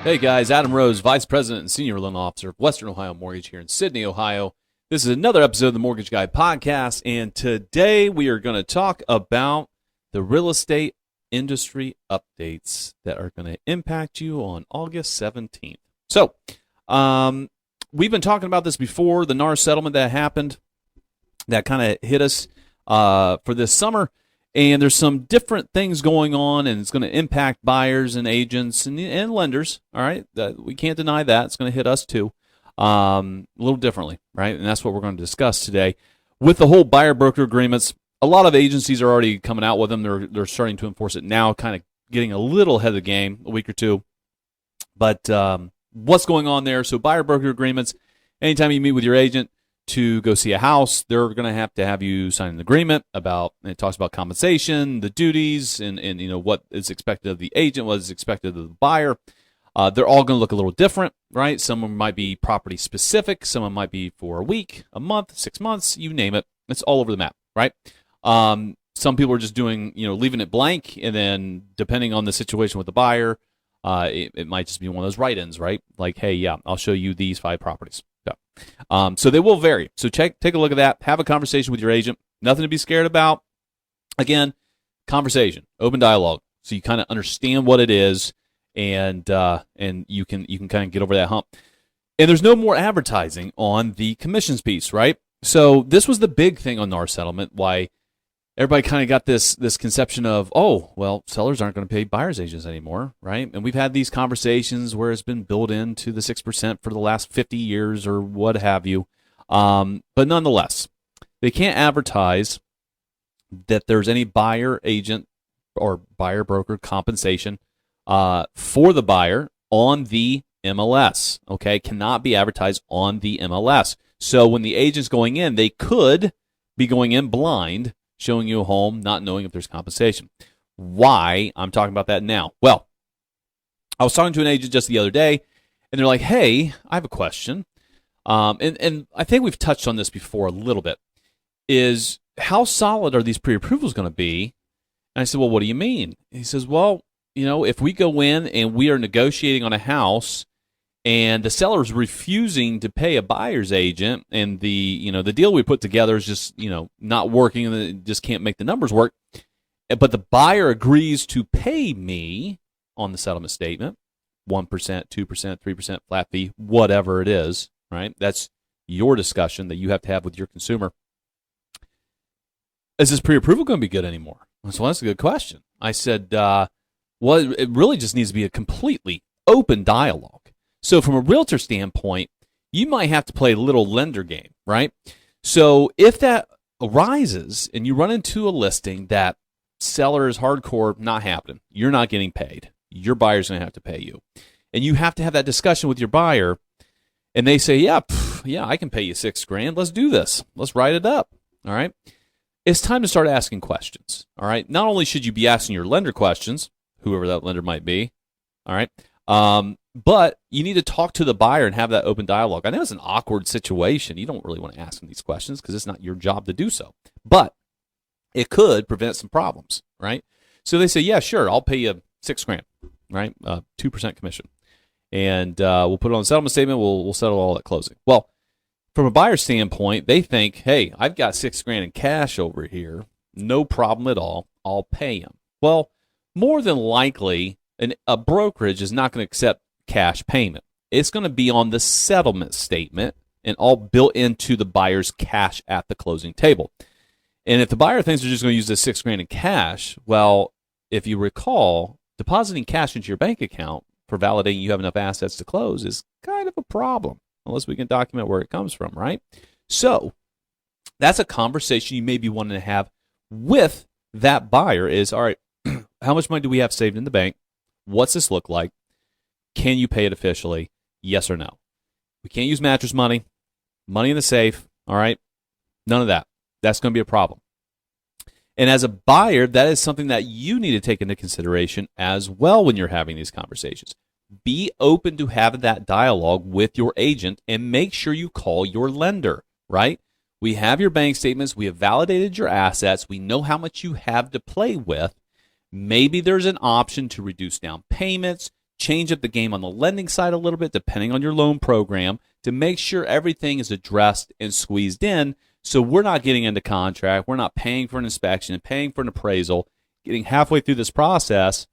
Hey guys, Adam Rose, Vice President and Senior Loan Officer of Western Ohio Mortgage here in Sydney, Ohio. This is another episode of the Mortgage Guy Podcast, and today we are going to talk about the real estate industry updates that are going to impact you on August 17th. So, we've been talking about this before, the NAR settlement that happened, that kind of hit us for this summer. And there's some different things going on, and it's going to impact buyers and agents and lenders, all right? We can't deny that. It's going to hit us too, a little differently, right? And that's what we're going to discuss today. With the whole buyer-broker agreements, a lot of agencies are already coming out with them. They're starting to enforce it now, kind of getting a little ahead of the game, a week or two. But what's going on there? So buyer-broker agreements, anytime you meet with your agent to go see a house, they're going to have you sign an agreement about, and it talks about compensation, the duties, and you know what is expected of the agent, what is expected of the buyer. They're all going to look a little different, right? Some of them might be property specific, some of them might be for a week, a month, 6 months, you name it. It's all over the map, right? Some people are just doing, leaving it blank, and then depending on the situation with the buyer, it might just be one of those write-ins, right? Like, hey, yeah, I'll show you these 5 properties. Yeah. So they will vary. So take a look at that. Have a conversation with your agent. Nothing to be scared about. Again, conversation, open dialogue, so you kind of understand what it is, and you can kind of get over that hump. And there's no more advertising on the commissions piece, right? So this was the big thing on NAR settlement. Why everybody kind of got this conception of, oh, well, sellers aren't going to pay buyers agents anymore, right? And we've had these conversations where it's been built into the 6% for the last 50 years or what have you. But nonetheless, they can't advertise that there's any buyer agent or buyer broker compensation for the buyer on the MLS, okay? Cannot be advertised on the MLS. So when the agent's going in, they could be going in blind, showing you a home, not knowing if there's compensation. Why I'm talking about that now? Well, I was talking to an agent just the other day, and they're like, hey, I have a question. And I think we've touched on this before a little bit, is how solid are these pre-approvals going to be? And I said, well, what do you mean? And he says, well, if we go in and we are negotiating on a house and the seller is refusing to pay a buyer's agent, and the deal we put together is just not working, and it just can't make the numbers work, but the buyer agrees to pay me on the settlement statement 1%, 2%, 3% flat fee, whatever it is, right? That's your discussion that you have to have with your consumer. Is this pre-approval going to be good anymore? So that's a good question. I said, well, it really just needs to be a completely open dialogue. So from a realtor standpoint, you might have to play a little lender game, right? So if that arises and you run into a listing that seller is hardcore, not happening, you're not getting paid, your buyer's going to have to pay you. And you have to have that discussion with your buyer, and they say, yeah, I can pay you $6,000. Let's do this. Let's write it up, all right? It's time to start asking questions, all right? Not only should you be asking your lender questions, whoever that lender might be, all right? But you need to talk to the buyer and have that open dialogue. I know it's an awkward situation. You don't really want to ask them these questions because it's not your job to do so. But it could prevent some problems, right? So they say, yeah, sure, I'll pay you $6,000, right? 2% commission. And we'll put it on the settlement statement. We'll settle all at closing. Well, from a buyer standpoint, they think, hey, I've got $6,000 in cash over here. No problem at all. I'll pay him. Well, more than likely, a brokerage is not going to accept cash payment. It's going to be on the settlement statement and all built into the buyer's cash at the closing table. And if the buyer thinks they're just going to use this $6,000 in cash, well, if you recall, depositing cash into your bank account for validating you have enough assets to close is kind of a problem, unless we can document where it comes from, right? So that's a conversation you may be wanting to have with that buyer is, all right, how much money do we have saved in the bank? What's this look like? Can you pay it officially? Yes or no? We can't use mattress money, money in the safe, all right? None of that. That's going to be a problem. And as a buyer, that is something that you need to take into consideration as well when you're having these conversations. Be open to having that dialogue with your agent and make sure you call your lender, right? We have your bank statements. We have validated your assets. We know how much you have to play with. Maybe there's an option to reduce down payments, change up the game on the lending side a little bit, depending on your loan program, to make sure everything is addressed and squeezed in. So we're not getting into contract. We're not paying for an inspection and paying for an appraisal, getting halfway through this process,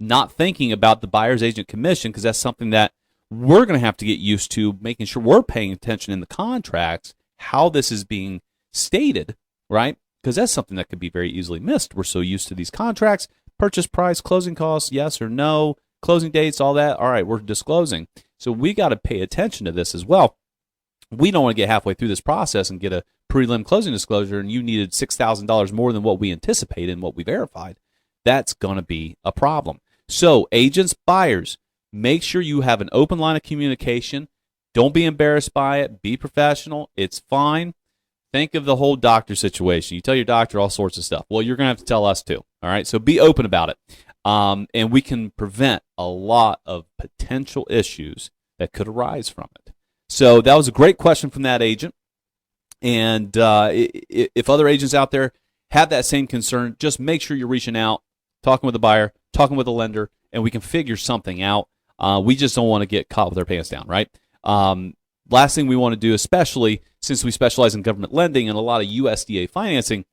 not thinking about the buyer's agent commission, because that's something that we're going to have to get used to, making sure we're paying attention in the contracts, how this is being stated, right? Because that's something that could be very easily missed. We're so used to these contracts, purchase price, closing costs, yes or no, closing dates, all that. All right, we're disclosing. So we got to pay attention to this as well. We don't want to get halfway through this process and get a prelim closing disclosure and you needed $6,000 more than what we anticipated and what we verified. That's going to be a problem. So agents, buyers, make sure you have an open line of communication. Don't be embarrassed by it. Be professional. It's fine. Think of the whole doctor situation. You tell your doctor all sorts of stuff. Well, you're going to have to tell us too. All right, so be open about it. And we can prevent a lot of potential issues that could arise from it. So that was a great question from that agent. And if other agents out there have that same concern, just make sure you're reaching out, talking with the buyer, talking with the lender, and we can figure something out. We just don't want to get caught with our pants down, right? Last thing we want to do, especially since we specialize in government lending and a lot of USDA financing,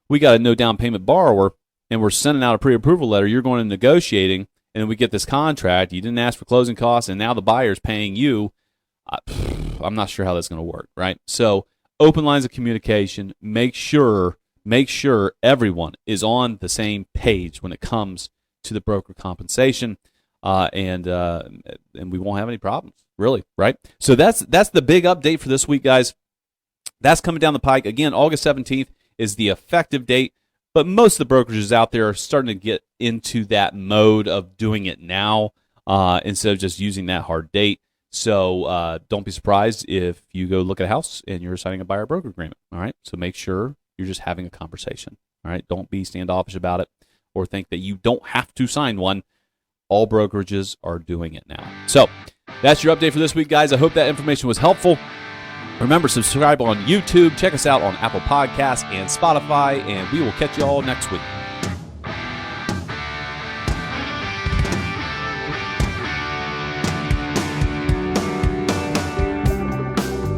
we got a no down payment borrower, and we're sending out a pre-approval letter. You're going to negotiating, and then we get this contract. You didn't ask for closing costs, and now the buyer's paying you. I'm not sure how that's going to work, right? So open lines of communication. Make sure everyone is on the same page when it comes to the broker compensation, and we won't have any problems, really, right? So that's the big update for this week, guys. That's coming down the pike. Again, August 17th is the effective date, but most of the brokerages out there are starting to get into that mode of doing it now instead of just using that hard date. So don't be surprised if you go look at a house and you're signing a buyer-broker agreement, all right? So make sure you're just having a conversation, all right? Don't be standoffish about it or think that you don't have to sign one. All brokerages are doing it now. So that's your update for this week, guys. I hope that information was helpful. Remember, subscribe on YouTube. Check us out on Apple Podcasts and Spotify, and we will catch you all next week.